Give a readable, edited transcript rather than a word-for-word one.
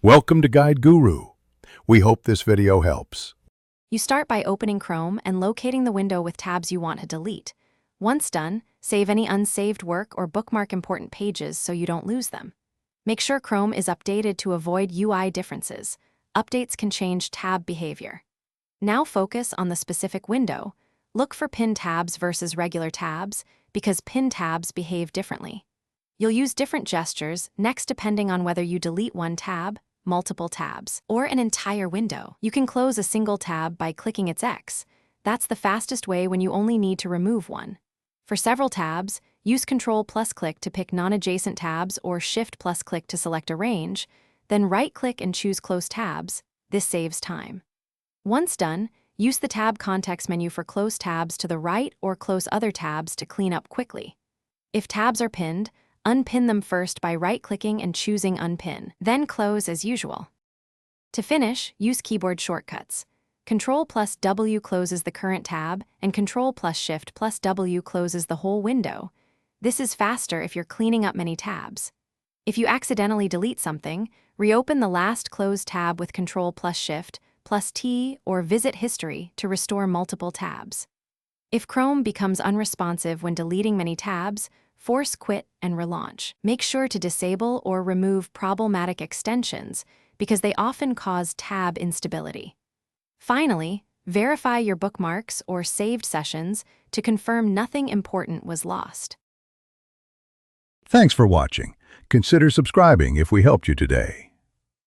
Welcome to Guide Guru. We hope this video helps. You start by opening Chrome and locating the window with tabs you want to delete. Once done, save any unsaved work or bookmark important pages so you don't lose them. Make sure Chrome is updated to avoid UI differences. Updates can change tab behavior. Now focus on the specific window. Look for pinned tabs versus regular tabs because pinned tabs behave differently. You'll use different gestures next depending on whether you delete one tab, multiple tabs, or an entire window. You can close a single tab by clicking its X. That's the fastest way when you only need to remove one. For several tabs, use Ctrl+click to pick non-adjacent tabs or Shift+click to select a range, then right-click and choose Close Tabs. This saves time. Once done, use the tab context menu for close tabs to the right or close other tabs to clean up quickly. If tabs are pinned, unpin them first by right-clicking and choosing Unpin, then close as usual. To finish, use keyboard shortcuts. Ctrl+W closes the current tab, and Ctrl+Shift+W closes the whole window. This is faster if you're cleaning up many tabs. If you accidentally delete something, reopen the last closed tab with Ctrl+Shift+T or Visit History to restore multiple tabs. If Chrome becomes unresponsive when deleting many tabs, force quit and relaunch. Make sure to disable or remove problematic extensions because they often cause tab instability. Finally, verify your bookmarks or saved sessions to confirm nothing important was lost. Thanks for watching. Consider subscribing if we helped you today.